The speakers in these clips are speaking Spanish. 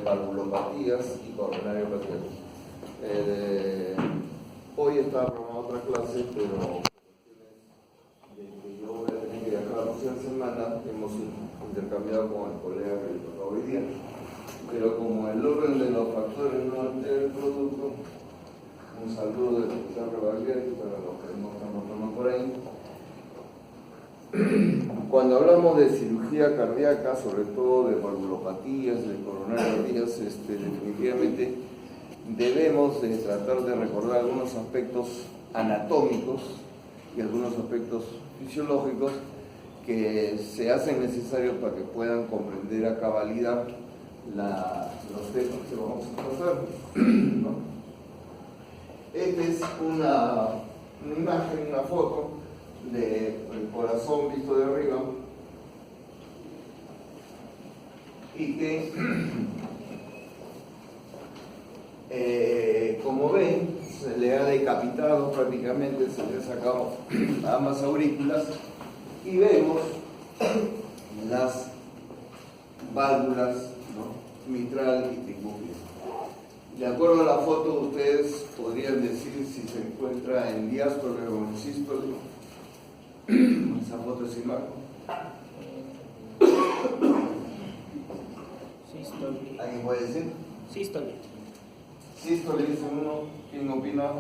valvulopatías y coronariopatías. Hoy estaba programada otra clase, pero de que yo voy a tener que viajar la próxima semana, hemos intercambiado con el colega que le tocaba hoy día. Pero como el orden de los factores no altera el producto, un saludo del profesor Rebagliati para los que no están notando por ahí. Cuando hablamos de cirugía cardíaca, sobre todo de valvulopatías, de coronariopatías, definitivamente debemos de tratar de recordar algunos aspectos anatómicos y algunos aspectos fisiológicos que se hacen necesarios para que puedan comprender a cabalidad los temas que vamos a pasar, ¿no? Esta es una imagen, una foto del corazón visto de arriba y que como ven se le ha decapitado prácticamente, se le ha sacado ambas aurículas y vemos las válvulas, ¿no?, mitral y tricúspide. De acuerdo a la foto, ustedes podrían decir si se encuentra en diástole o en sístole. Esa foto es imagen. Sístole. ¿Alguien puede decir? Sístole. Sístole dice uno. ¿Quién opina?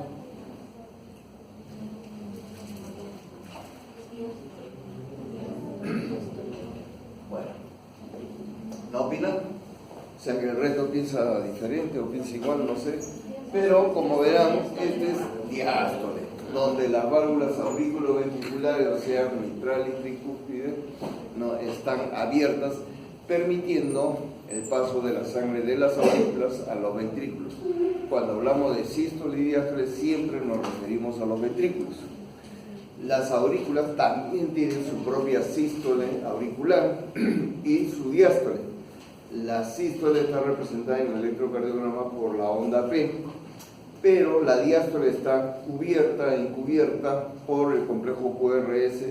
Bueno, ¿no opinan? O sea que el resto piensa diferente o piensa igual, no sé. Pero como verán, este es diástole, donde las válvulas auriculoventriculares, o sea, mitral y tricúspide, no están abiertas, permitiendo el paso de la sangre de las aurículas a los ventrículos. Cuando hablamos de sístole y diástole, siempre nos referimos a los ventrículos. Las aurículas también tienen su propia sístole auricular y su diástole. La sístole está representada en el electrocardiograma por la onda P, pero la diástole está encubierta por el complejo QRS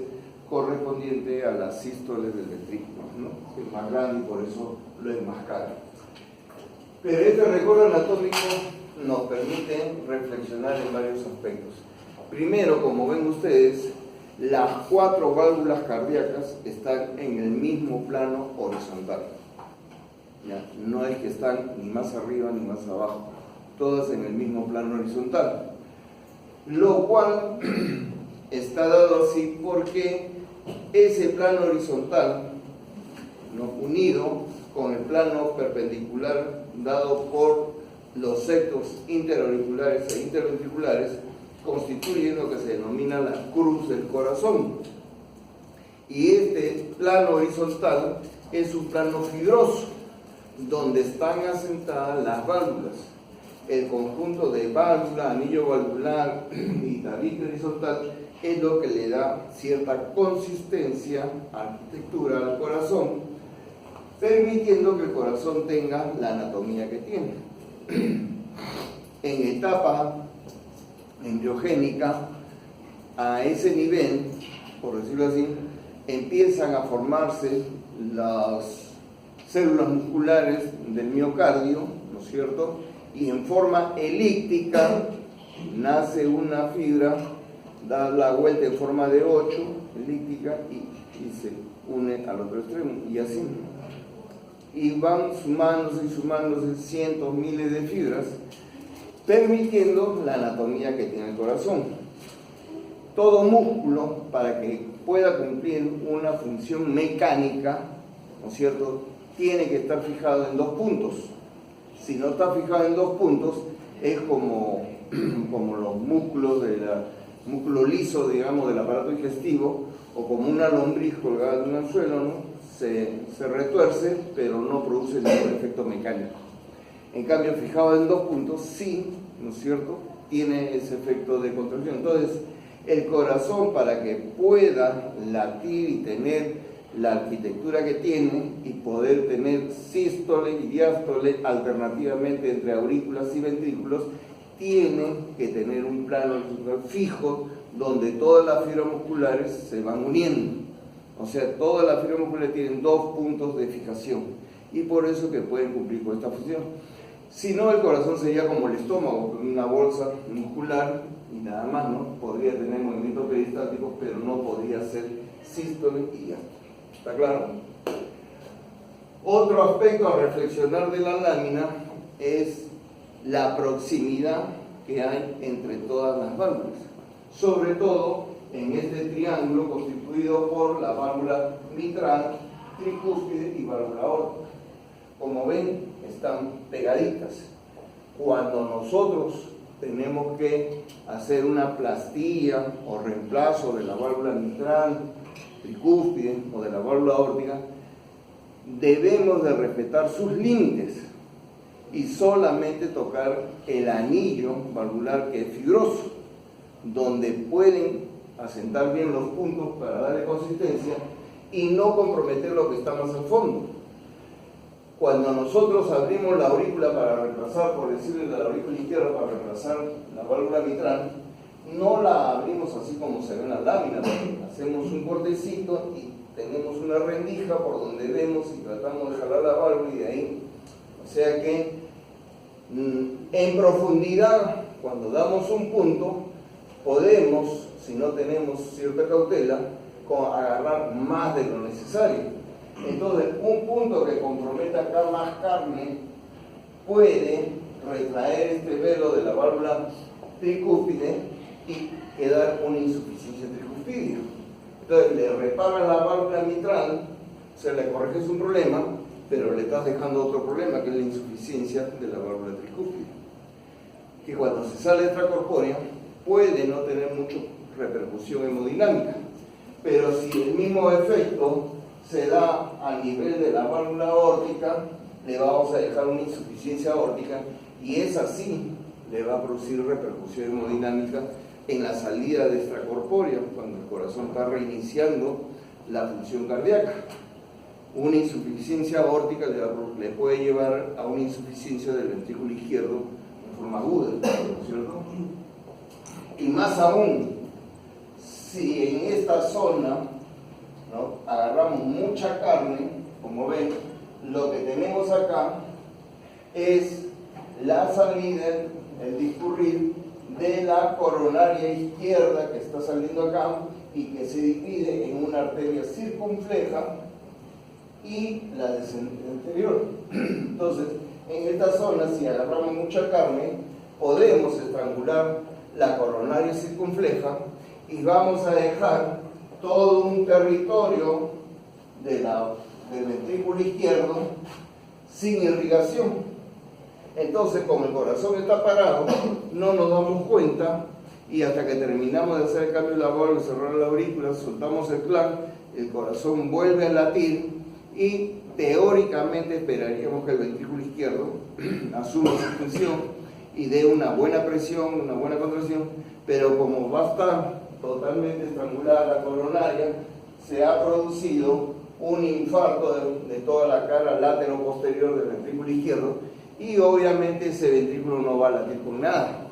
correspondiente a las sístoles del ventrículo, ¿no? Es más grande y por eso lo enmascara. Pero este recorrido anatómico nos permite reflexionar en varios aspectos. Primero, como ven ustedes, las 4 válvulas cardíacas están en el mismo plano horizontal. ¿Ya? No es que están ni más arriba ni más abajo, todas en el mismo plano horizontal, lo cual está dado así porque ese plano horizontal, ¿no?, unido con el plano perpendicular dado por los septos interauriculares e interventriculares, constituyen lo que se denomina la cruz del corazón. Y este plano horizontal es un plano fibroso, donde están asentadas las válvulas. El conjunto de válvula, anillo valvular y tabique horizontal es lo que le da cierta consistencia, arquitectura al corazón, permitiendo que el corazón tenga la anatomía que tiene. En etapa embriogénica, a ese nivel, por decirlo así, empiezan a formarse las células musculares del miocardio, ¿no es cierto? Y en forma elíptica nace una fibra, da la vuelta en forma de 8, elíptica, y se une al otro extremo, y así. Y van sumándose cientos, miles de fibras, permitiendo la anatomía que tiene el corazón. Todo músculo, para que pueda cumplir una función mecánica, ¿no es cierto?, tiene que estar fijado en 2 puntos. Si no está fijado en 2 puntos, es como los músculos músculo liso, digamos, del aparato digestivo, o como una lombriz colgada de un anzuelo, ¿no? Se retuerce, pero no produce ningún efecto mecánico. En cambio, fijado en 2 puntos, sí, ¿no es cierto?, tiene ese efecto de contracción. Entonces, el corazón, para que pueda latir y tener la arquitectura que tiene y poder tener sístole y diástole alternativamente entre aurículas y ventrículos, tiene que tener un plano fijo donde todas las fibras musculares se van uniendo. O sea, todas las fibras musculares tienen 2 puntos de fijación. y por eso que pueden cumplir con esta función. Si no, el corazón sería como el estómago, una bolsa muscular y nada más, ¿no? Podría tener movimientos peristáticos, pero no podría ser sístole y diástole. ¿Está claro? Otro aspecto a reflexionar de la lámina es la proximidad que hay entre todas las válvulas, sobre todo en este triángulo constituido por la válvula mitral, tricúspide y válvula aórtica. Como ven, están pegaditas. Cuando nosotros tenemos que hacer una plastilla o reemplazo de la válvula mitral, tricúspide o de la válvula aórtica, debemos de respetar sus límites y solamente tocar el anillo valvular que es fibroso, donde pueden asentar bien los puntos para darle consistencia y no comprometer lo que está más al fondo. Cuando nosotros abrimos la aurícula para reemplazar, por decirle la aurícula izquierda para reemplazar la válvula mitral, no la abrimos así como se ve en la lámina, hacemos un cortecito y tenemos una rendija por donde vemos y tratamos de jalar la válvula y de ahí. O sea que en profundidad, cuando damos un punto, podemos, si no tenemos cierta cautela, agarrar más de lo necesario. Entonces, un punto que comprometa acá más carne puede retraer este velo de la válvula tricúspide y quedar una insuficiencia tricuspidia. Entonces, le reparas la válvula mitral, se le corriges un problema, pero le estás dejando otro problema, que es la insuficiencia de la válvula tricúspide, que cuando se sale extracorpórea puede no tener mucha repercusión hemodinámica, pero si el mismo efecto se da a nivel de la válvula aórtica, le vamos a dejar una insuficiencia aórtica y esa sí le va a producir repercusión hemodinámica en la salida de extracorpórea, cuando el corazón está reiniciando la función cardíaca. Una insuficiencia aórtica le puede llevar a una insuficiencia del ventrículo izquierdo en forma aguda, ¿cierto? Y más aún, si en esta zona, ¿no?, agarramos mucha carne, como ven, lo que tenemos acá es la salida, el discurrir de la coronaria izquierda que está saliendo acá y que se divide en una arteria circunfleja y la descendente anterior. Entonces, en esta zona, si agarramos mucha carne, podemos estrangular la coronaria circunfleja y vamos a dejar todo un territorio del ventrículo izquierdo sin irrigación. Entonces, como el corazón está parado, no nos damos cuenta y hasta que terminamos de hacer el cambio de la válvula, cerrar la aurícula, soltamos el clac, el corazón vuelve a latir y teóricamente esperaríamos que el ventrículo izquierdo asuma su función y dé una buena presión, una buena contracción, pero como va a estar totalmente estrangulada la coronaria, se ha producido un infarto de toda la cara látero-posterior del ventrículo izquierdo y obviamente ese ventrículo no va a latir con nada.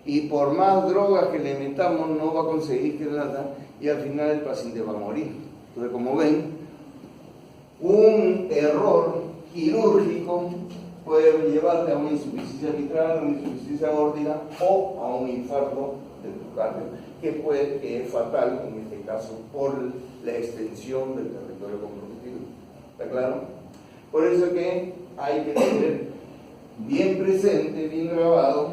Y por más drogas que le metamos no va a conseguir que lata y al final el paciente va a morir. Entonces, como ven, un error quirúrgico puede llevarte a una insuficiencia mitral, a una insuficiencia aórtica o a un infarto del miocardio, que es fatal en este caso por la extensión del territorio comprometido. ¿Está claro? Por eso que hay que tener bien presente, bien grabado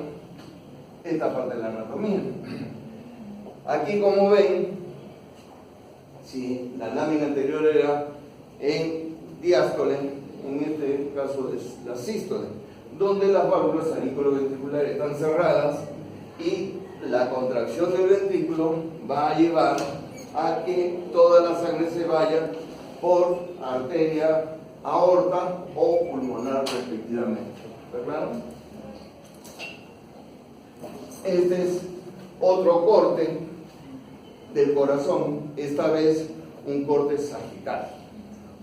esta parte de la anatomía. Aquí, como ven, si la lámina anterior era en diástole, en este caso es la sístole, donde las válvulas auriculoventriculares están cerradas y la contracción del ventrículo va a llevar a que toda la sangre se vaya por arteria aorta o pulmonar respectivamente. ¿Está claro? Este es otro corte del corazón, esta vez un corte sagital,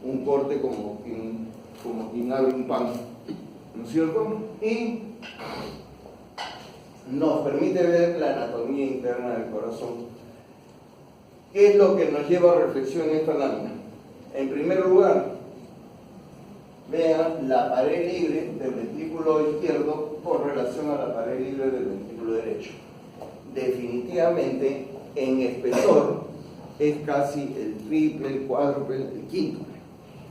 un corte como quien abre un pan, ¿no es cierto? Y nos permite ver la anatomía interna del corazón. ¿Qué es lo que nos lleva a reflexión en esta lámina? En primer lugar, vean la pared libre del ventrículo izquierdo con relación a la pared libre del ventrículo derecho. Definitivamente, en espesor, es casi el triple, el cuádruple, el quíntuple,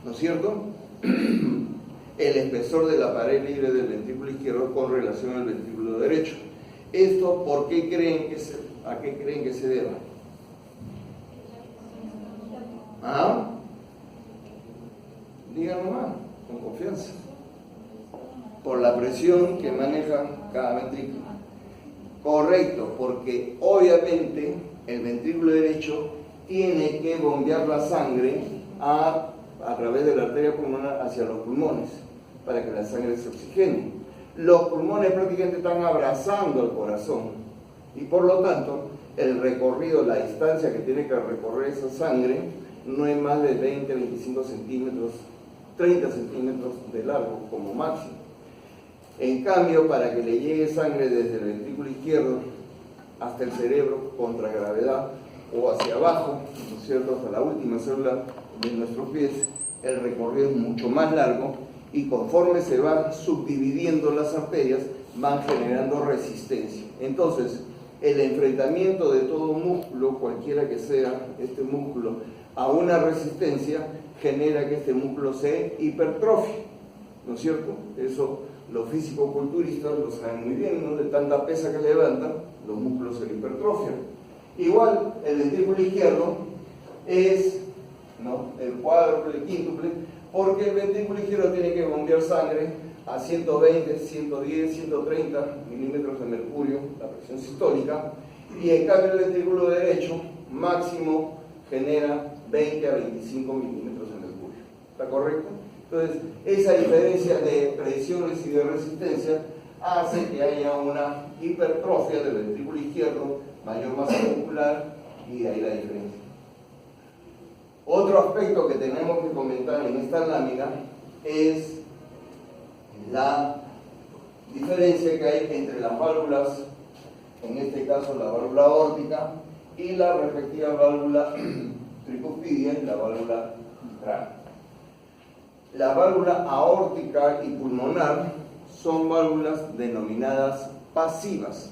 ¿no es cierto? El espesor de la pared libre del ventrículo izquierdo con relación al ventrículo derecho. ¿Esto a qué creen que se deba? ¿Ah? Díganlo más, con confianza. Por la presión que maneja cada ventrículo. Correcto, porque obviamente el ventrículo derecho tiene que bombear la sangre a través de la arteria pulmonar hacia los pulmones para que la sangre se oxigene. Los pulmones prácticamente están abrazando el corazón y por lo tanto el recorrido, la distancia que tiene que recorrer esa sangre no es más de 20, 25 centímetros, 30 centímetros de largo como máximo. En cambio, para que le llegue sangre desde el ventrículo izquierdo hasta el cerebro contra gravedad o hacia abajo, ¿no es cierto?, hasta la última célula de nuestros pies, el recorrido es mucho más largo y conforme se van subdividiendo las arterias, van generando resistencia. Entonces, el enfrentamiento de todo músculo, cualquiera que sea este músculo, a una resistencia, genera que este músculo se hipertrofie, ¿no es cierto? Eso los físico-culturistas lo saben muy bien, ¿no? De tanta pesa que levantan, los músculos se hipertrofian. Igual, el ventrículo izquierdo es, ¿no?, el cuádruple, el quíntuple, porque el ventrículo izquierdo tiene que bombear sangre a 120, 110, 130 milímetros de mercurio, la presión sistólica, y en cambio el ventrículo derecho máximo genera 20 a 25 milímetros de mercurio. ¿Está correcto? Entonces, esa diferencia de presiones y de resistencia hace que haya una hipertrofia del ventrículo izquierdo, mayor masa muscular, y de ahí la diferencia. Otro aspecto que tenemos que comentar en esta lámina es la diferencia que hay entre las válvulas, en este caso la válvula aórtica, y la respectiva válvula tricuspidia y la válvula mitral. La válvula aórtica y pulmonar son válvulas denominadas pasivas.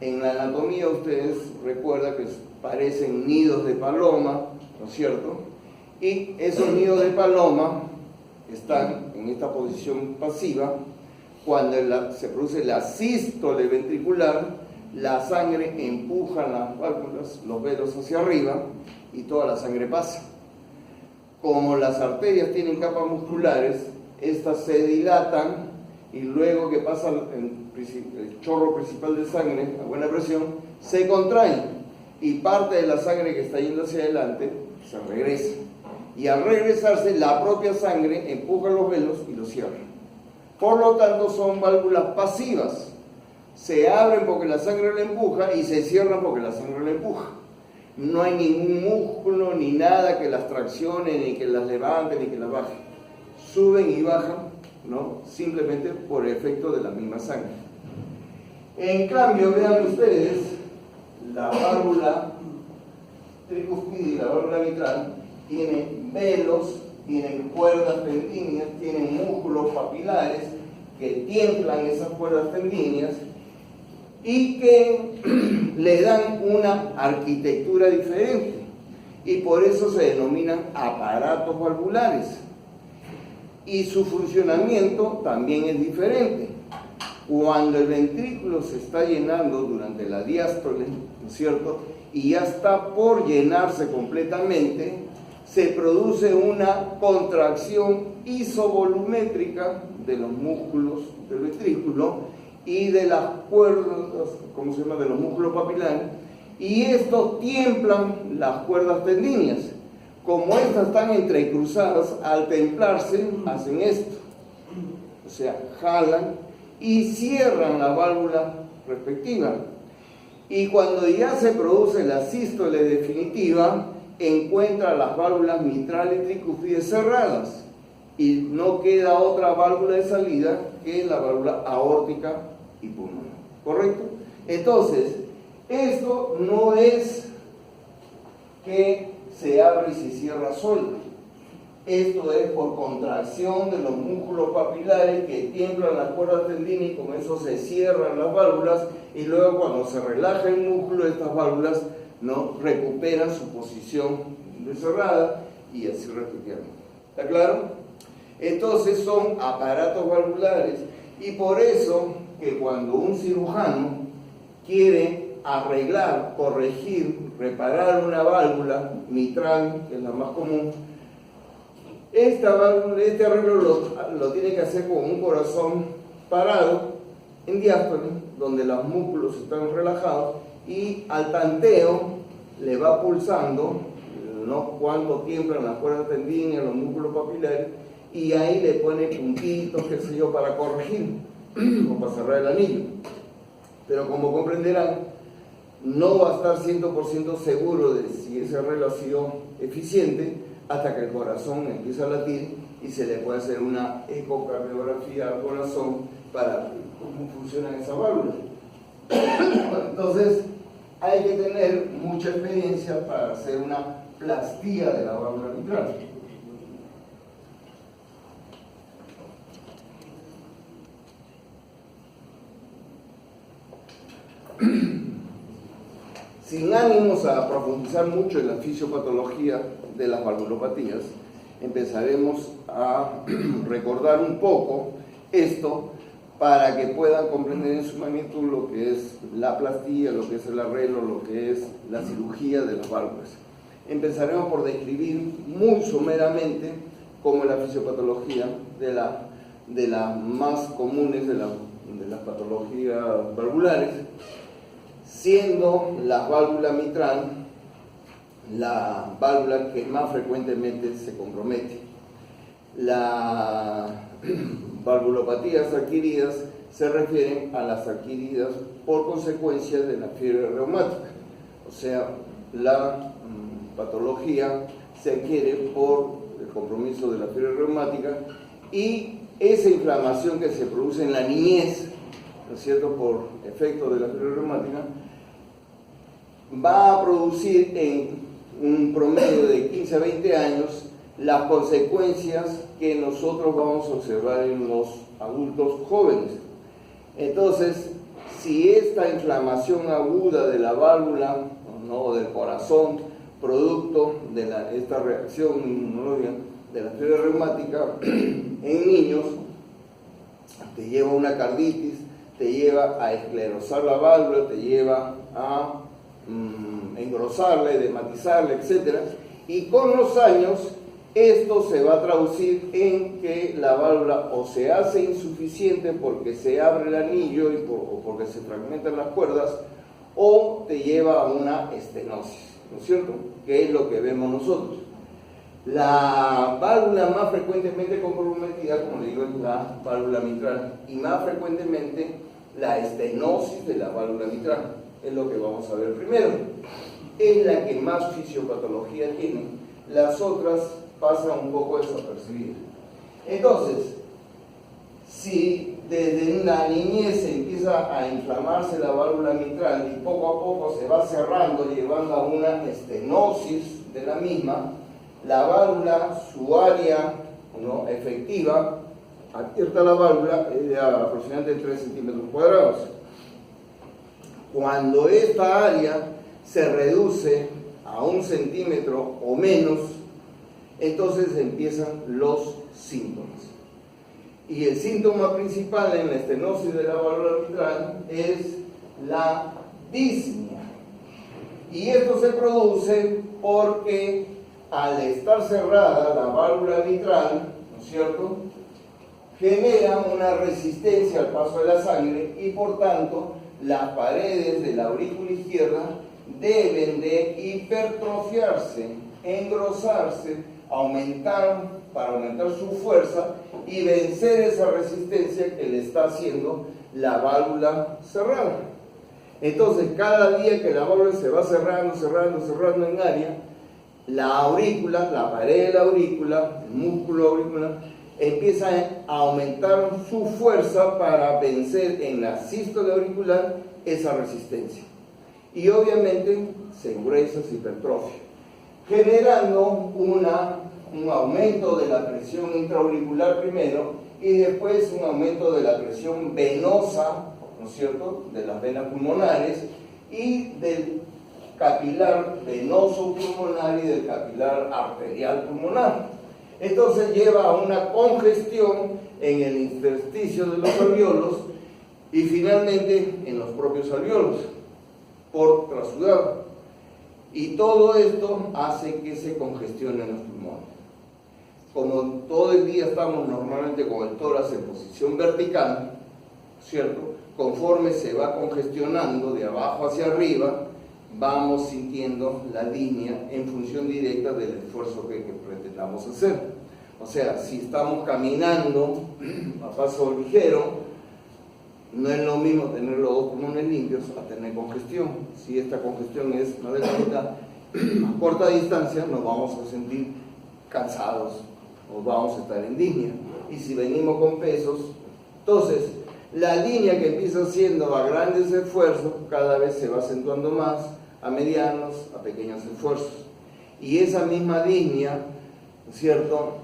En la anatomía ustedes recuerdan que parecen nidos de paloma, ¿no es cierto? Y esos nidos de paloma están en esta posición pasiva. Cuando se produce la sístole ventricular, la sangre empuja las válvulas, los velos hacia arriba y toda la sangre pasa. Como las arterias tienen capas musculares, estas se dilatan y luego que pasa el chorro principal de sangre a buena presión, se contraen y parte de la sangre que está yendo hacia adelante se regresa. Y al regresarse, la propia sangre empuja los velos y los cierra. Por lo tanto, son válvulas pasivas. Se abren porque la sangre la empuja y se cierran porque la sangre la empuja. No hay ningún músculo ni nada que las traccione, ni que las levante, ni que las baje. Suben y bajan, ¿no?, simplemente por efecto de la misma sangre. En cambio, vean ustedes, la válvula tricuspidia y la válvula mitral tienen velos, tienen cuerdas tendíneas, tienen músculos papilares que tiemblan esas cuerdas tendíneas y que le dan una arquitectura diferente y por eso se denominan aparatos valvulares y su funcionamiento también es diferente. Cuando el ventrículo se está llenando durante la diástole, ¿no es cierto?, y ya está por llenarse completamente, se produce una contracción isovolumétrica de los músculos del ventrículo y de las cuerdas, ¿cómo se llama?, de los músculos papilares, y estos tiemblan las cuerdas tendíneas. Como estas están entrecruzadas, al templarse hacen esto, o sea, jalan y cierran la válvula respectiva. Y cuando ya se produce la sístole definitiva, encuentra las válvulas mitral y tricuspidia cerradas y no queda otra válvula de salida que la válvula aórtica y pulmonar. ¿Correcto? Entonces, esto no es que se abre y se cierra sola. Esto es por contracción de los músculos papilares que tiemblan las cuerdas tendinas y con eso se cierran las válvulas, y luego cuando se relaja el músculo, estas válvulas no recuperan su posición de cerrada y así repitiendo. ¿Está claro? Entonces son aparatos valvulares, y por eso que cuando un cirujano quiere arreglar, corregir, reparar una válvula mitral, que es la más común, este arreglo lo tiene que hacer con un corazón parado, en diástole, donde los músculos están relajados, y al tanteo le va pulsando, ¿no?, cuando tiemblan las cuerdas tendinas, los músculos papilares, y ahí le pone puntitos, qué sé yo, para corregir o para cerrar el anillo. Pero como comprenderán, no va a estar 100% seguro de si ese arreglo ha sido eficiente hasta que el corazón empieza a latir y se le puede hacer una ecocardiografía al corazón para ver cómo funcionan esas válvulas. Entonces, hay que tener mucha experiencia para hacer una plastía de la válvula mitral. Sin ánimos a profundizar mucho en la fisiopatología de las valvulopatías, empezaremos a recordar un poco esto para que puedan comprender en su magnitud lo que es la plastía, lo que es el arreglo, lo que es la cirugía de las válvulas. Empezaremos por describir muy someramente cómo es la fisiopatología de las más comunes de las patologías valvulares, siendo la válvula mitral la válvula que más frecuentemente se compromete. Las valvulopatías adquiridas se refieren a las adquiridas por consecuencia de la fiebre reumática, o sea, la patología se adquiere por el compromiso de la fiebre reumática, y esa inflamación que se produce en la niñez, ¿no es cierto?, por efecto de la fiebre reumática, va a producir en un promedio de 15 a 20 años las consecuencias que nosotros vamos a observar en los adultos jóvenes. Entonces, si esta inflamación aguda de la válvula, ¿no?, del corazón, producto de esta reacción inmunológica de la fiebre reumática en niños, te lleva a una carditis, te lleva a esclerosar la válvula, te lleva a engrosarla, edematizarla, etc. Y con los años esto se va a traducir en que la válvula o se hace insuficiente porque se abre el anillo o porque se fragmentan las cuerdas, o te lleva a una estenosis, ¿no es cierto?, que es lo que vemos nosotros. La válvula más frecuentemente comprometida, como le digo, es la válvula mitral, y más frecuentemente la estenosis de la válvula mitral. Es lo que vamos a ver primero. Es la que más fisiopatología tiene. Las otras pasan un poco desapercibidas. Entonces, si desde la niñez empieza a inflamarse la válvula mitral y poco a poco se va cerrando, llevando a una estenosis de la misma, la válvula, su área, ¿no?, efectiva, abierta la válvula, es de aproximadamente 3 centímetros cuadrados. Cuando esta área se reduce a 1 centímetro o menos, entonces empiezan los síntomas. Y el síntoma principal en la estenosis de la válvula mitral es la disnea. Y esto se produce porque al estar cerrada la válvula mitral, ¿no es cierto?, genera una resistencia al paso de la sangre, y por tanto las paredes de la aurícula izquierda deben de hipertrofiarse, engrosarse, para aumentar su fuerza y vencer esa resistencia que le está haciendo la válvula cerrada. Entonces, cada día que la válvula se va cerrando en área, la aurícula, la pared de la aurícula, el músculo auricular, empieza a aumentar su fuerza para vencer en la sístole auricular esa resistencia. Y obviamente se engresa, se hipertrofia, generando una un aumento de la presión intraauricular primero y después un aumento de la presión venosa, ¿no es cierto?, de las venas pulmonares y del capilar venoso pulmonar y del capilar arterial pulmonar. Entonces lleva a una congestión en el intersticio de los alvéolos y finalmente en los propios alvéolos por trasudado. Y todo esto hace que se congestionen los pulmones. Como todo el día estamos normalmente con el tórax en posición vertical, ¿cierto?, conforme se va congestionando de abajo hacia arriba, vamos sintiendo la línea en función directa del esfuerzo que pretendamos hacer. O sea, si estamos caminando a paso ligero, no es lo mismo tener los dos pulmones limpios a tener congestión. Si esta congestión es más de la mitad, a corta distancia nos vamos a sentir cansados o vamos a estar en disnea. Y si venimos con pesos, entonces la línea que empieza siendo a grandes esfuerzos cada vez se va acentuando más a medianos, a pequeños esfuerzos. Y esa misma línea, ¿cierto?,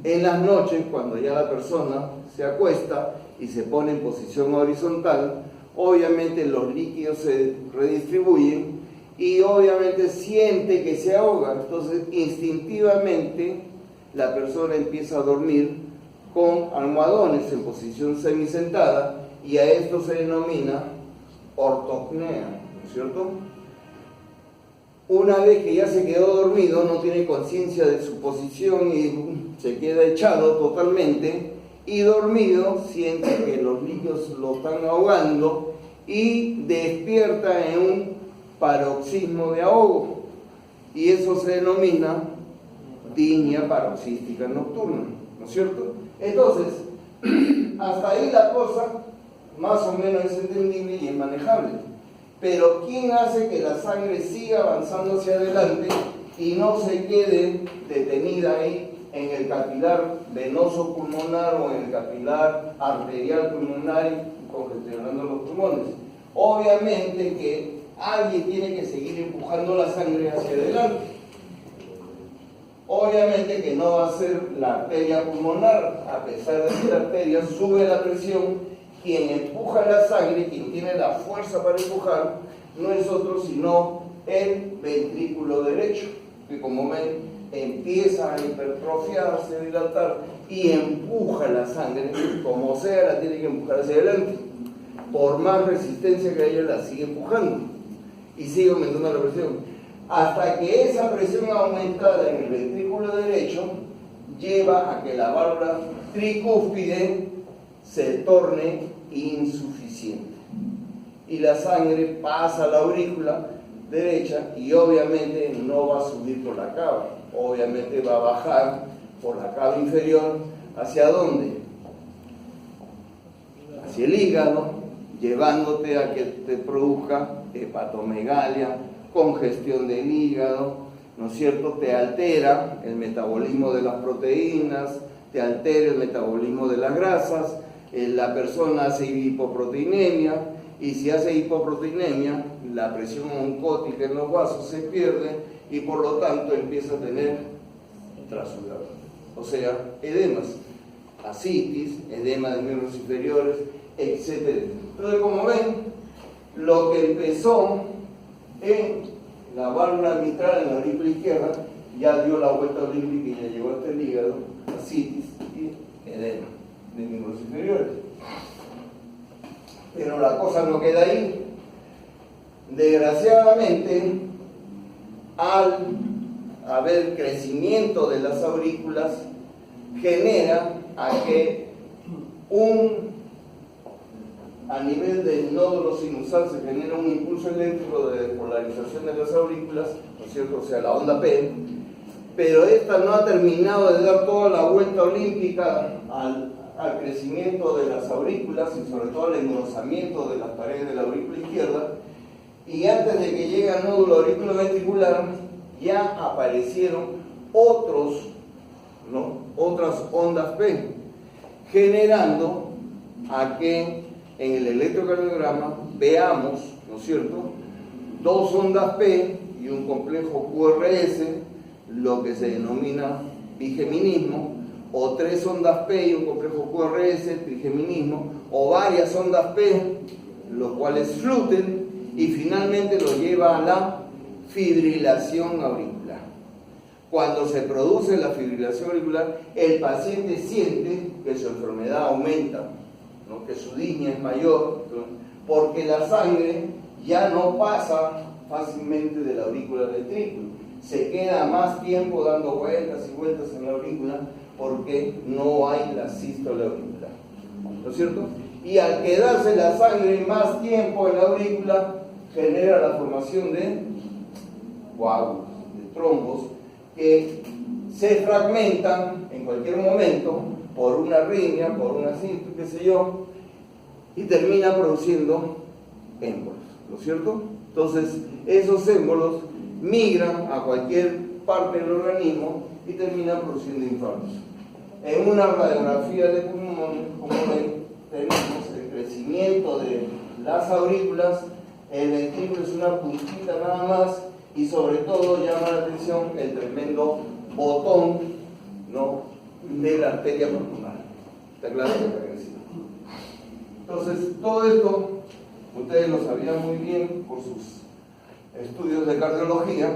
en las noches, cuando ya la persona se acuesta y se pone en posición horizontal, obviamente los líquidos se redistribuyen y obviamente siente que se ahoga. Entonces, instintivamente, la persona empieza a dormir con almohadones en posición semisentada y a esto se denomina ortopnea, ¿no es cierto? Una vez que ya se quedó dormido, no tiene conciencia de su posición y se queda echado totalmente, y dormido siente que los líquidos lo están ahogando y despierta en un paroxismo de ahogo, y eso se denomina disnea paroxística nocturna, ¿no es cierto? Entonces, hasta ahí la cosa más o menos es entendible y es manejable. Pero ¿quién hace que la sangre siga avanzando hacia adelante y no se quede detenida ahí en el capilar venoso pulmonar o en el capilar arterial pulmonar y congestionando los pulmones? Obviamente que alguien tiene que seguir empujando la sangre hacia adelante. Obviamente que no va a ser la arteria pulmonar, a pesar de que la arteria sube la presión. Quien empuja la sangre, quien tiene la fuerza para empujar, no es otro sino el ventrículo derecho, que como ven empieza a hipertrofiarse, a dilatar y empuja la sangre, como sea la tiene que empujar hacia adelante. Por más resistencia que haya, la sigue empujando y sigue aumentando la presión, hasta que esa presión aumentada en el ventrículo derecho lleva a que la válvula tricúspide se torne insuficiente y la sangre pasa a la aurícula derecha y obviamente no va a subir por la cava, obviamente va a bajar por la cava inferior. ¿Hacia dónde? Hacia el hígado, llevándote a que te produzca hepatomegalia, congestión del hígado, ¿no es cierto? Te altera el metabolismo de las proteínas, te altera el metabolismo de las grasas, la persona hace hipoproteinemia, y si hace hipoproteinemia, la presión oncótica en los vasos se pierde y por lo tanto empieza a tener trasudado, o sea, edemas, ascitis, edema de miembros inferiores, etc. Entonces, como ven, lo que empezó en la válvula mitral en la aurícula izquierda ya dio la vuelta olímpica y ya llegó hasta el hígado, ascitis y edema de miembros inferiores. Pero la cosa no queda ahí. Desgraciadamente, al haber crecimiento de las aurículas, genera a que a nivel del nódulo sinusal se genera un impulso eléctrico de despolarización de las aurículas, ¿no es cierto? O sea, la onda P, pero esta no ha terminado de dar toda la vuelta olímpica al crecimiento de las aurículas y sobre todo al engrosamiento de las paredes de la aurícula izquierda, y antes de que llegue al nódulo auriculoventricular ya aparecieron otras ondas P, generando a que en el electrocardiograma veamos, ¿no es cierto?, dos ondas P y un complejo QRS, lo que se denomina bigeminismo, o 3 ondas P y un complejo QRS, trigeminismo, o varias ondas P, los cuales fluten, y finalmente lo lleva a la fibrilación auricular. Cuando se produce la fibrilación auricular, el paciente siente que su enfermedad aumenta, ¿no? Que su disnea es mayor, ¿no? Porque la sangre ya no pasa fácilmente de la aurícula al ventrículo, se queda más tiempo dando vueltas y vueltas en la aurícula porque no hay la sístole auricular, ¿no es cierto? Y al quedarse la sangre más tiempo en la aurícula, genera la formación de coágulos, de trombos, que se fragmentan en cualquier momento por una arritmia, por una sístole, qué sé yo, y termina produciendo émbolos, ¿no es cierto? Entonces, esos émbolos migran a cualquier parte del organismo y terminan produciendo infartos. En una radiografía de pulmón, como ven, tenemos el crecimiento de las aurículas, el ventrículo es una puntita nada más, y sobre todo llama la atención el tremendo botón, ¿no?, de la arteria pulmonar. Está claro que está creciendo. Entonces, todo esto, ustedes lo sabían muy bien por sus estudios de cardiología.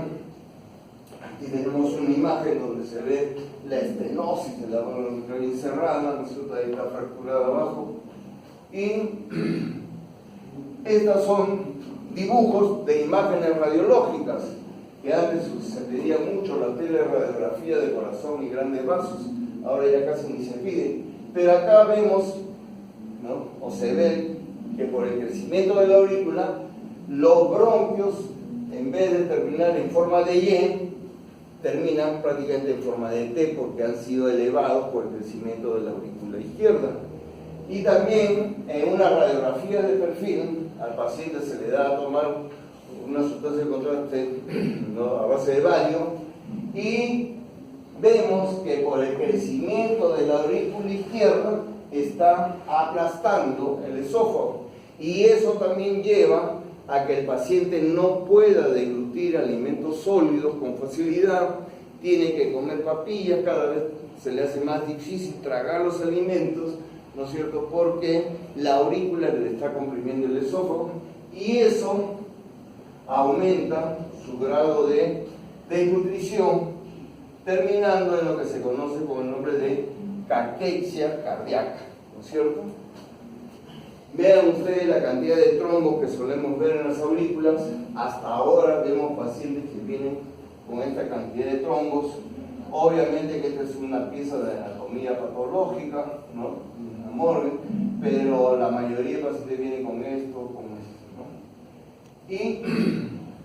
Aquí tenemos una imagen donde se ve la estenosis de la válvula mitral encerrada, ¿no es cierto? Ahí está fracturada abajo. Y estas son dibujos de imágenes radiológicas, que antes se pedía mucho la teleradiografía de corazón y grandes vasos, ahora ya casi ni se pide. Pero acá vemos, ¿no?, o se ve que por el crecimiento de la aurícula, los bronquios, en vez de terminar en forma de Y, terminan prácticamente en forma de T, porque han sido elevados por el crecimiento de la aurícula izquierda. Y también en una radiografía de perfil, al paciente se le da a tomar una sustancia de contraste, ¿no?, a base de bario, y vemos que por el crecimiento de la aurícula izquierda está aplastando el esófago, y eso también lleva a que el paciente no pueda deglutir alimentos sólidos con facilidad, tiene que comer papillas, cada vez se le hace más difícil tragar los alimentos, ¿no es cierto?, porque la aurícula le está comprimiendo el esófago, y eso aumenta su grado de desnutrición, terminando en lo que se conoce con el nombre de caquexia cardíaca, ¿no es cierto? Vean ustedes la cantidad de trombos que solemos ver en las aurículas. Hasta ahora vemos pacientes que vienen con esta cantidad de trombos. Obviamente que esta es una pieza de anatomía patológica, ¿no?, una morgue, pero la mayoría de pacientes vienen con esto, ¿no? Y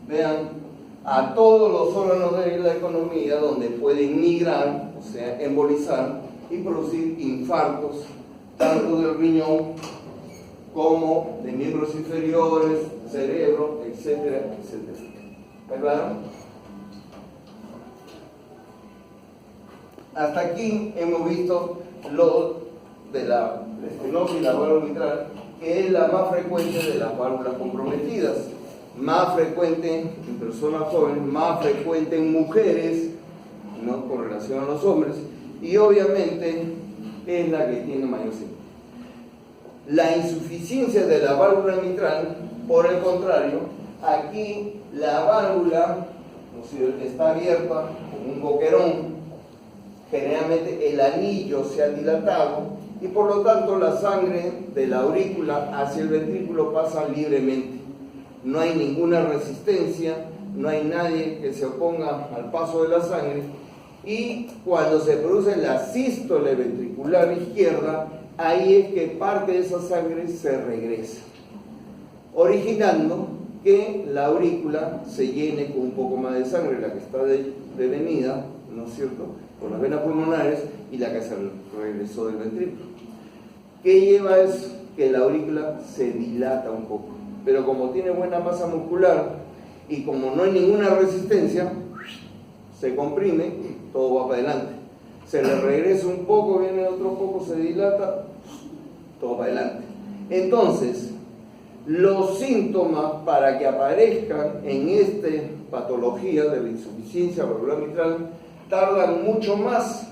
vean a todos los órganos de la economía donde pueden migrar, o sea, embolizar y producir infartos, tanto del riñón como de miembros inferiores, cerebro, etcétera, etcétera. ¿Está claro? Hasta aquí hemos visto lo de la estenosis y la válvula mitral, que es la más frecuente de las válvulas comprometidas, más frecuente en personas jóvenes, más frecuente en mujeres, ¿no?, con relación a los hombres, y obviamente es la que tiene mayor sentido. La insuficiencia de la válvula mitral, por el contrario, aquí la válvula, ¿no?, está abierta con un boquerón, generalmente el anillo se ha dilatado y por lo tanto la sangre de la aurícula hacia el ventrículo pasa libremente. No hay ninguna resistencia, no hay nadie que se oponga al paso de la sangre, y cuando se produce la sístole ventricular izquierda, ahí es que parte de esa sangre se regresa, originando que la aurícula se llene con un poco más de sangre, la que está devenida, ¿no es cierto?, por las venas pulmonares, y la que se regresó del ventrículo. ¿Qué lleva a eso? Que la aurícula se dilata un poco, pero como tiene buena masa muscular y como no hay ninguna resistencia, se comprime, todo va para adelante. Se le regresa un poco, viene otro poco, se dilata, todo para adelante. Entonces, los síntomas para que aparezcan en esta patología de la insuficiencia valvular mitral tardan mucho más.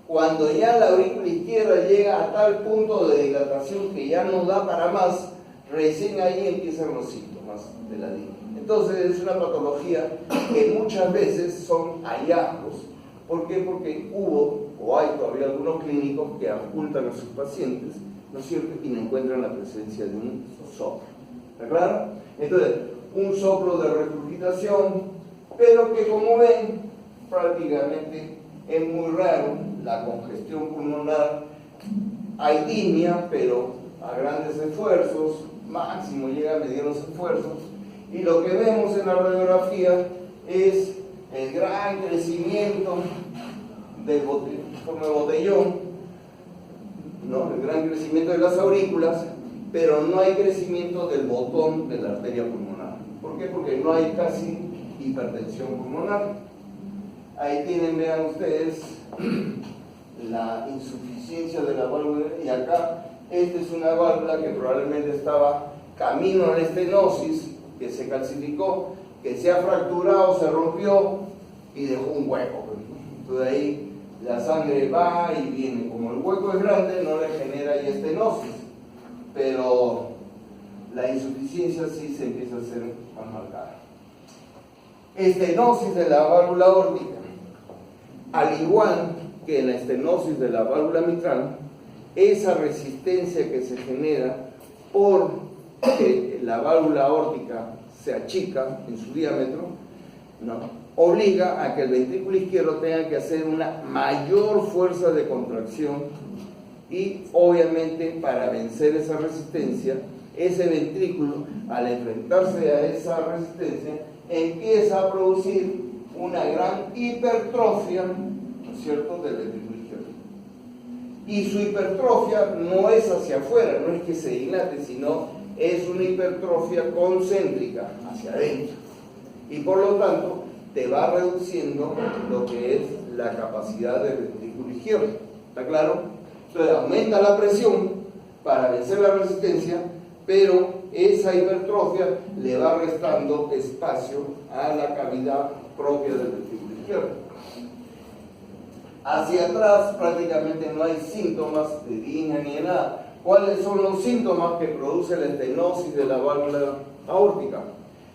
Cuando ya la aurícula izquierda llega a tal punto de dilatación que ya no da para más, recién ahí empiezan los síntomas de la disnea. Entonces es una patología que muchas veces son hallazgos. ¿Por qué? Porque hubo o hay todavía algunos clínicos que ocultan a sus pacientes, ¿no es cierto?, y no encuentran la presencia de un soplo. ¿Está claro? Entonces, un soplo de regurgitación, pero que, como ven, prácticamente es muy raro. La congestión pulmonar, hay disnea, pero a grandes esfuerzos, máximo llega a medianos esfuerzos, y lo que vemos en la radiografía es el gran crecimiento del forma de botellón, ¿no? El gran crecimiento de las aurículas, pero no hay crecimiento del botón de la arteria pulmonar. ¿Por qué? Porque no hay casi hipertensión pulmonar. Ahí tienen, vean ustedes, la insuficiencia de la válvula, y acá esta es una válvula que probablemente estaba camino a la estenosis, que se calcificó, que se ha fracturado, se rompió y dejó un hueco. Entonces ahí la sangre va y viene. Como el hueco es grande, no le genera ya estenosis, pero la insuficiencia sí se empieza a hacer más marcada. Estenosis de la válvula aórtica. Al igual que en la estenosis de la válvula mitral, esa resistencia que se genera por que la válvula aórtica se achica en su diámetro, ¿no?, obliga a que el ventrículo izquierdo tenga que hacer una mayor fuerza de contracción, y obviamente para vencer esa resistencia, ese ventrículo, al enfrentarse a esa resistencia, empieza a producir una gran hipertrofia, ¿no es cierto?, del ventrículo izquierdo. Y su hipertrofia no es hacia afuera, no es que se dilate, sino es una hipertrofia concéntrica hacia adentro. Y por lo tanto, te va reduciendo lo que es la capacidad del ventrículo izquierdo. ¿Está claro? Entonces aumenta la presión para vencer la resistencia, pero esa hipertrofia le va restando espacio a la cavidad propia del ventrículo izquierdo. Hacia atrás prácticamente no hay síntomas de disnea ni de nada. ¿Cuáles son los síntomas que produce la estenosis de la válvula aórtica?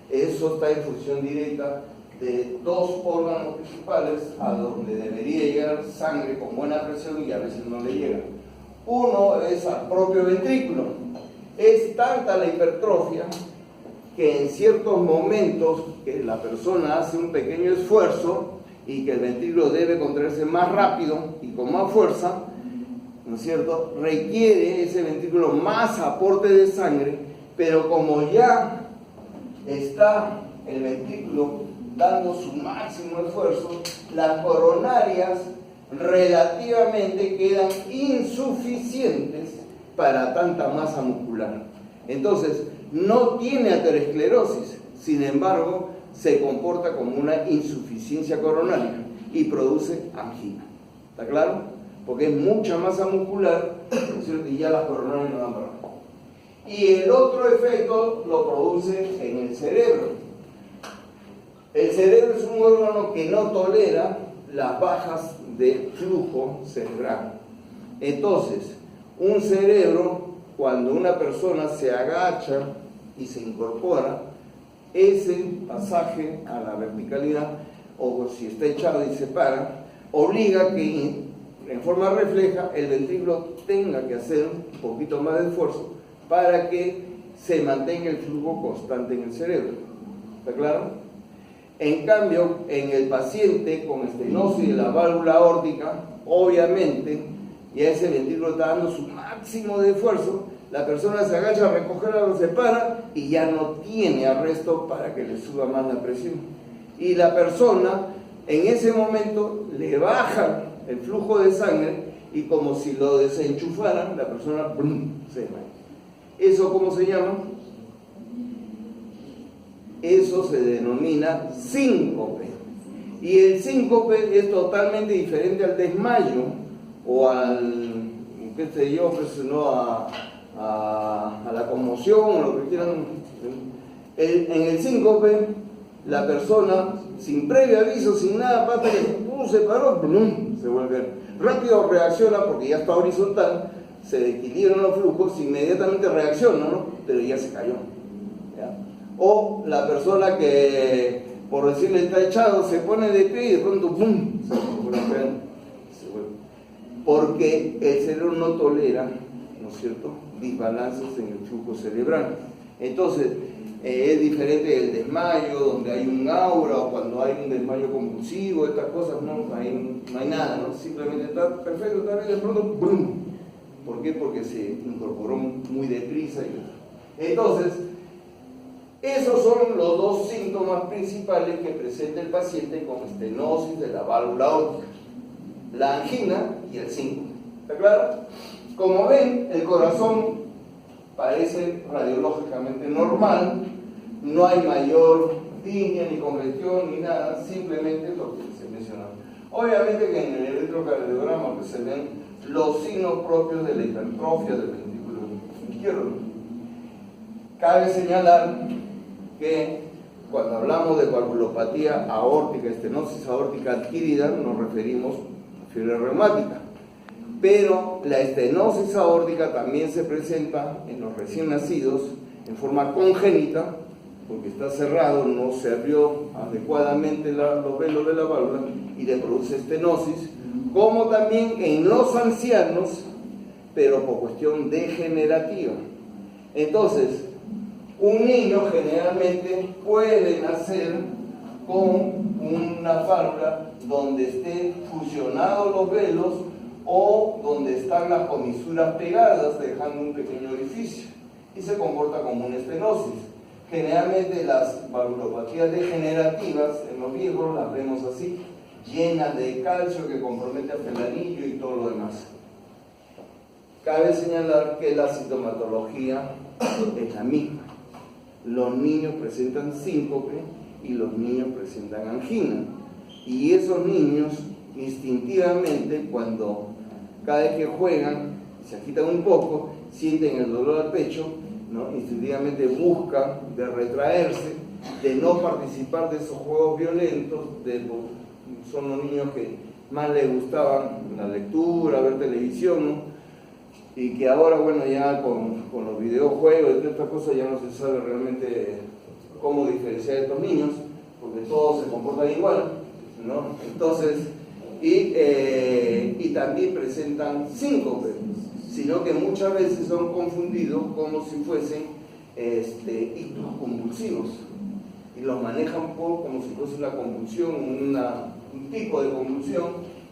Eso está en función directa de dos órganos principales a donde debería llegar sangre con buena presión y a veces no le llega. Uno es al propio ventrículo. Es tanta la hipertrofia que en ciertos momentos que la persona hace un pequeño esfuerzo y que el ventrículo debe contraerse más rápido y con más fuerza, ¿no es cierto?, requiere ese ventrículo más aporte de sangre, pero como ya está el ventrículo dando su máximo esfuerzo, las coronarias relativamente quedan insuficientes para tanta masa muscular. Entonces, no tiene aterosclerosis, sin embargo, se comporta como una insuficiencia coronaria y produce angina. ¿Está claro? Porque es mucha masa muscular, ¿no es cierto?, y ya las coronarias no dan para abajo. Y el otro efecto lo produce en el cerebro. El cerebro es un órgano que no tolera las bajas de flujo cerebral. Entonces, un cerebro, cuando una persona se agacha y se incorpora, ese pasaje a la verticalidad, o si está echado y se para, obliga que en forma refleja el ventrículo tenga que hacer un poquito más de esfuerzo para que se mantenga el flujo constante en el cerebro. ¿Está claro? En cambio, en el paciente con estenosis de la válvula aórtica, obviamente, ya ese ventrículo está dando su máximo de esfuerzo, la persona se agacha a recogerlo, se para y ya no tiene arresto para que le suba más la presión. Y la persona, en ese momento, le baja el flujo de sangre y como si lo desenchufaran, la persona ¡brum!, se desmaya. ¿Eso cómo se llama? Eso se denomina síncope. Y el síncope es totalmente diferente al desmayo o al, qué sé yo, pues, ¿no?, a la conmoción o lo que quieran. En el síncope, la persona, sin previo aviso, sin nada, pasa que se paró, ¡blum!, se vuelve. Rápido reacciona porque ya está horizontal, se equilibran los flujos, inmediatamente reacciona, ¿no? Pero ya se cayó. ¿Ya? O la persona que, por decirle, está echado, se pone de pie y de pronto ¡pum!, se vuelve. Porque el cerebro no tolera, ¿no es cierto?, desbalances en el flujo cerebral. Entonces, es diferente del desmayo, donde hay un aura, o cuando hay un desmayo convulsivo, estas cosas, no hay nada, ¿no? Simplemente está perfecto, está bien, de pronto ¡brum! ¿Por qué? Porque se incorporó muy deprisa. Entonces, esos son los dos síntomas principales que presenta el paciente con estenosis de la válvula aórtica: la angina y el síncope. ¿Está claro? Como ven, el corazón parece radiológicamente normal, no hay mayor línea ni congestión ni nada, simplemente lo que se menciona. Obviamente que en el electrocardiograma pues, se ven los signos propios de la hipertrofia del ventrículo izquierdo. Cabe señalar que cuando hablamos de valvulopatía aórtica, estenosis aórtica adquirida, nos referimos a fiebre reumática. Pero la estenosis aórtica también se presenta en los recién nacidos en forma congénita, porque está cerrado, no se abrió adecuadamente los velos de la válvula y le produce estenosis, como también en los ancianos, pero por cuestión degenerativa. Entonces, un niño generalmente puede nacer con una válvula donde estén fusionados los velos o donde están las comisuras pegadas, dejando un pequeño orificio, y se comporta como una estenosis. Generalmente las valvulopatías degenerativas en los viejos las vemos así, llenas de calcio que compromete hasta el anillo y todo lo demás. Cabe señalar que la sintomatología es la misma. Los niños presentan síncope y los niños presentan angina. Y esos niños instintivamente, cuando cada vez que juegan, se agitan un poco, sienten el dolor al pecho, ¿no? Instintivamente buscan de retraerse, de no participar de esos juegos violentos, son los niños que más les gustaban la lectura, ver televisión, ¿no? Y que ahora, bueno, ya con los videojuegos y todas estas cosas ya no se sabe realmente cómo diferenciar a estos niños, porque todos se comportan igual, ¿no? Entonces, y también presentan síncope, sino que muchas veces son confundidos como si fuesen ictus convulsivos, y los manejan como si fuese una convulsión, un tipo de convulsión,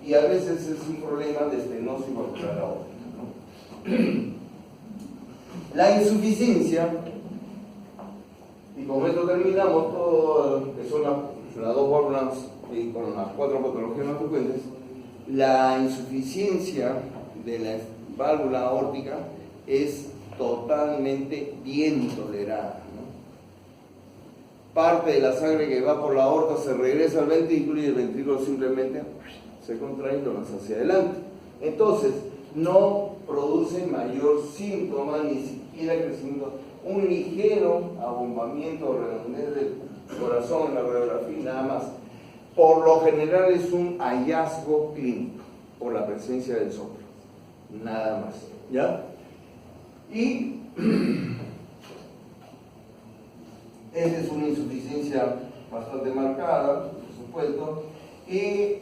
y a veces es un problema de estenosis valvular aórtica, ¿no? La insuficiencia, y con esto terminamos todo, que son las dos válvulas y con las 4 patologías más frecuentes. La insuficiencia de la válvula aórtica es totalmente bien tolerada, ¿no? Parte de la sangre que va por la aorta se regresa al ventrículo y el ventrículo simplemente se contrae y lo lanza hacia adelante. Entonces, no produce mayor síntoma, ni siquiera crecimiento, un ligero abombamiento o redondez del corazón en la radiografía, nada más. Por lo general es un hallazgo clínico por la presencia del soplo, nada más, ¿ya? Y esta es una insuficiencia bastante marcada, por supuesto, y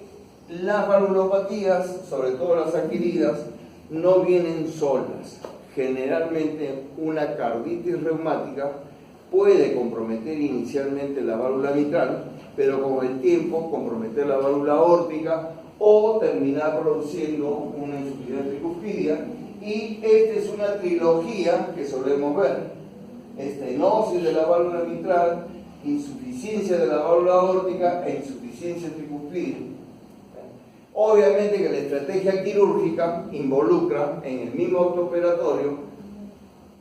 las valvulopatías, sobre todo las adquiridas, no vienen solas. Generalmente una carditis reumática puede comprometer inicialmente la válvula mitral, pero con el tiempo comprometer la válvula aórtica o terminar produciendo una insuficiencia tricuspidia. Y esta es una trilogía que solemos ver: estenosis de la válvula mitral, insuficiencia de la válvula aórtica e insuficiencia tricuspidia. Obviamente que la estrategia quirúrgica involucra en el mismo acto operatorio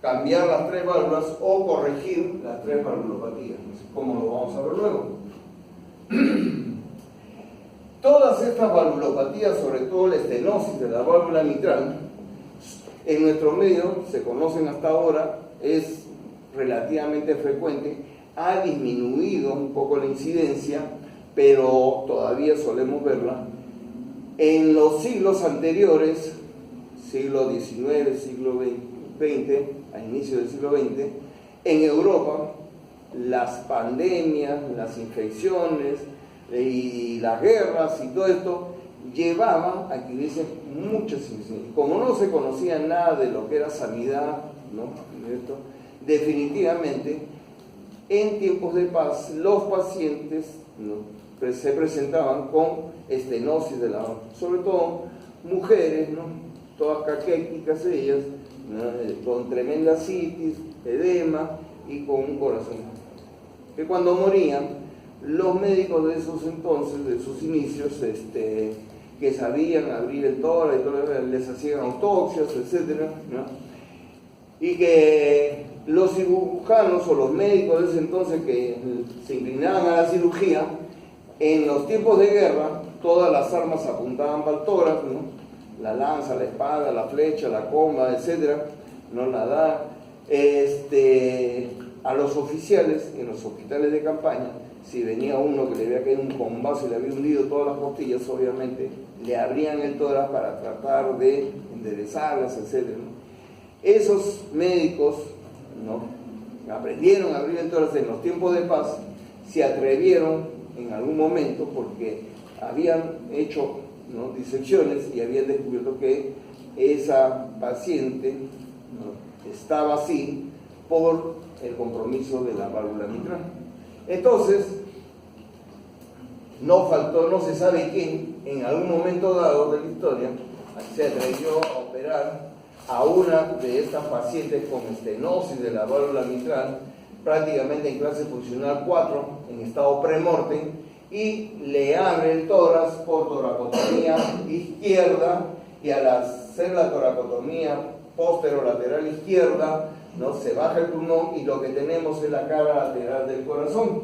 cambiar las 3 válvulas o corregir las 3 valvulopatías, como lo vamos a ver luego. Todas estas valvulopatías, sobre todo la estenosis de la válvula mitral, en nuestro medio se conocen hasta ahora, es relativamente frecuente, ha disminuido un poco la incidencia, pero todavía solemos verla En los siglos anteriores, siglo XIX, siglo XX, a inicio del siglo XX, en Europa, las pandemias, las infecciones y las guerras y todo esto llevaban a que hubiese muchas infecciones. Como no se conocía nada de lo que era sanidad, ¿no? Definitivamente, en tiempos de paz, los pacientes, ¿no?, se presentaban con estenosis de la mano, sobre todo mujeres, ¿no?, todas caquéticas ellas, ¿no?, con tremenda citis, edema y con un corazón. Que cuando morían, los médicos de esos entonces, de sus inicios, que sabían abrir el tórax, les hacían autopsias, etcétera, ¿no?, y que los cirujanos o los médicos de ese entonces que se inclinaban a la cirugía, en los tiempos de guerra, todas las armas apuntaban para el tórax, ¿no?, la lanza, la espada, la flecha, la comba, etcétera, no la da. A los oficiales en los hospitales de campaña, si venía uno que le había caído un bombazo y le había hundido todas las costillas, obviamente le abrían el tórax para tratar de enderezarlas, etcétera, ¿no? Esos médicos, ¿no?, aprendieron a abrir el tórax en los tiempos de paz, se atrevieron en algún momento porque habían hecho, ¿no?, disecciones y habían descubierto que esa paciente, ¿no?, estaba así por el compromiso de la válvula mitral. Entonces, no se sabe quién, en algún momento dado de la historia, se atrevió a operar a una de estas pacientes con estenosis de la válvula mitral, prácticamente en clase funcional 4, en estado premortem, y le abre el tórax por toracotomía izquierda, y al hacer la toracotomía posterolateral izquierda, ¿no?, se baja el pulmón y lo que tenemos es la cara lateral del corazón.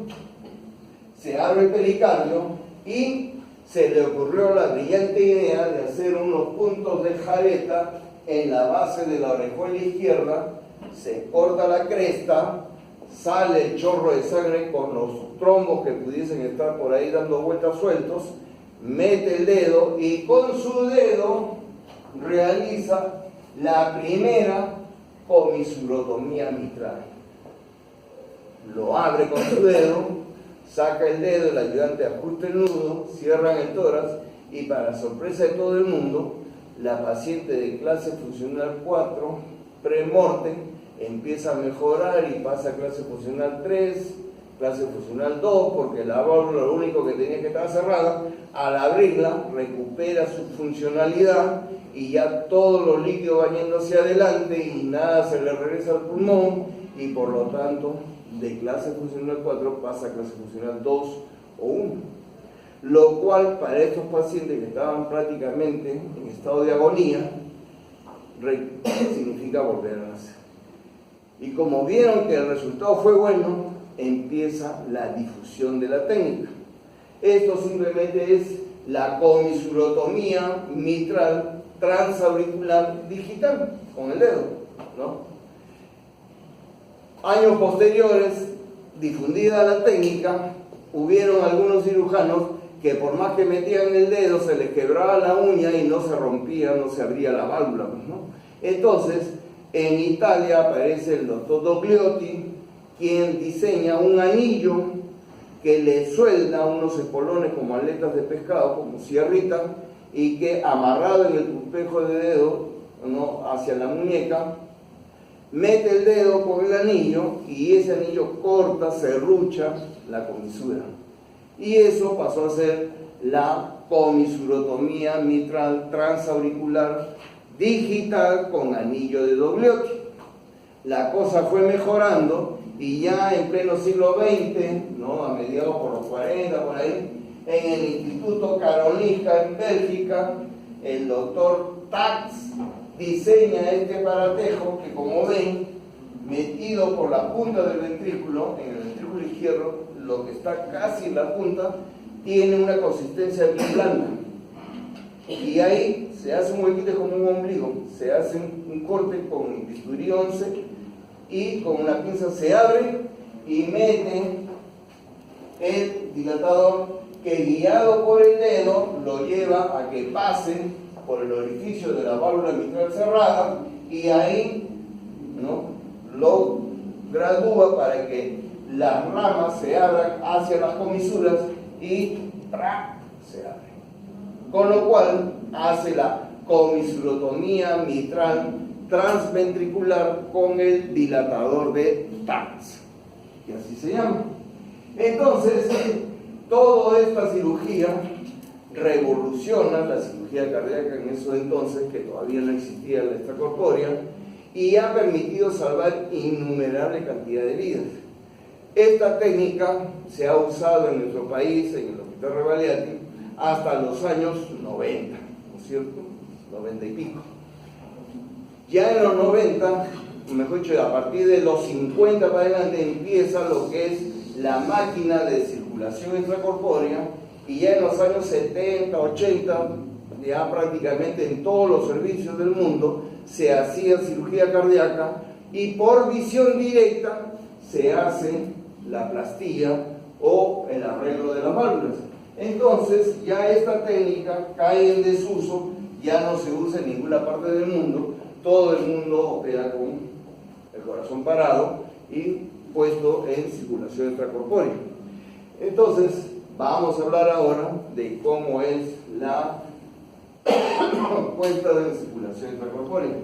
Se abre el pericardio y se le ocurrió la brillante idea de hacer unos puntos de jareta en la base de la orejuela izquierda, se corta la cresta, sale el chorro de sangre con los trombos que pudiesen estar por ahí dando vueltas sueltos, mete el dedo y con su dedo realiza la primera comisurotomía mitral. Lo abre con su dedo, saca el dedo, el ayudante ajusta el nudo, cierran el tórax y para sorpresa de todo el mundo, la paciente de clase funcional 4, premortem, empieza a mejorar y pasa a clase funcional 3, clase funcional 2, porque la válvula lo único que tenía que estar cerrada, al abrirla recupera su funcionalidad y ya todos los líquidos van yendo hacia adelante y nada se le regresa al pulmón y por lo tanto de clase funcional 4 pasa a clase funcional 2 o 1. Lo cual para estos pacientes que estaban prácticamente en estado de agonía significa volver a nacer. Y como vieron que el resultado fue bueno, empieza la difusión de la técnica. Esto simplemente es la comisurotomía mitral transauricular digital, con el dedo, ¿no? Años posteriores, difundida la técnica, hubieron algunos cirujanos que por más que metían el dedo se les quebraba la uña y no se rompía, no se abría la válvula, ¿no? Entonces, en Italia aparece el doctor Dogliotti, quien diseña un anillo que le suelda unos espolones como aletas de pescado, como sierrita, y que amarrado en el espejo de dedo, ¿no?, hacia la muñeca, mete el dedo con el anillo y ese anillo corta, serrucha la comisura. Y eso pasó a ser la comisurotomía mitral transauricular digital con anillo de Dogliotti. La cosa fue mejorando y ya en pleno siglo XX, ¿no?, a mediados por los 40, por ahí, en el Instituto Karolinska en Bélgica, el doctor Tax diseña este aparatejo que, como ven, metido por la punta del ventrículo, en el ventrículo izquierdo, lo que está casi en la punta, tiene una consistencia bien blanda. Y ahí se hace un huequito como un ombligo, se hace un corte con bisturí 11 y con una pinza se abre y mete el dilatador que guiado por el dedo lo lleva a que pase por el orificio de la válvula mitral cerrada y ahí, ¿no?, lo gradúa para que las ramas se abran hacia las comisuras y ¡prac!, se abren. Con lo cual hace la comisurotomía mitral transventricular con el dilatador de TANZ, y así se llama. Entonces, toda esta cirugía revoluciona la cirugía cardíaca en eso entonces, que todavía no existía la extracorpórea, y ha permitido salvar innumerable cantidad de vidas. Esta técnica se ha usado en nuestro país, en el Hospital Rebagliati, hasta los años 90, ¿no es cierto? 90 y pico. Ya en los 90, mejor dicho, a partir de los 50 para adelante, empieza lo que es la máquina de circulación extracorpórea, y ya en los años 70, 80, ya prácticamente en todos los servicios del mundo se hacía cirugía cardíaca, y por visión directa se hace la plastilla o el arreglo de las válvulas. Entonces ya esta técnica cae en desuso, ya no se usa en ninguna parte del mundo, todo el mundo opera con el corazón parado y puesto en circulación extracorpórea. Entonces vamos a hablar ahora de cómo es la puesta de circulación extracorpórea.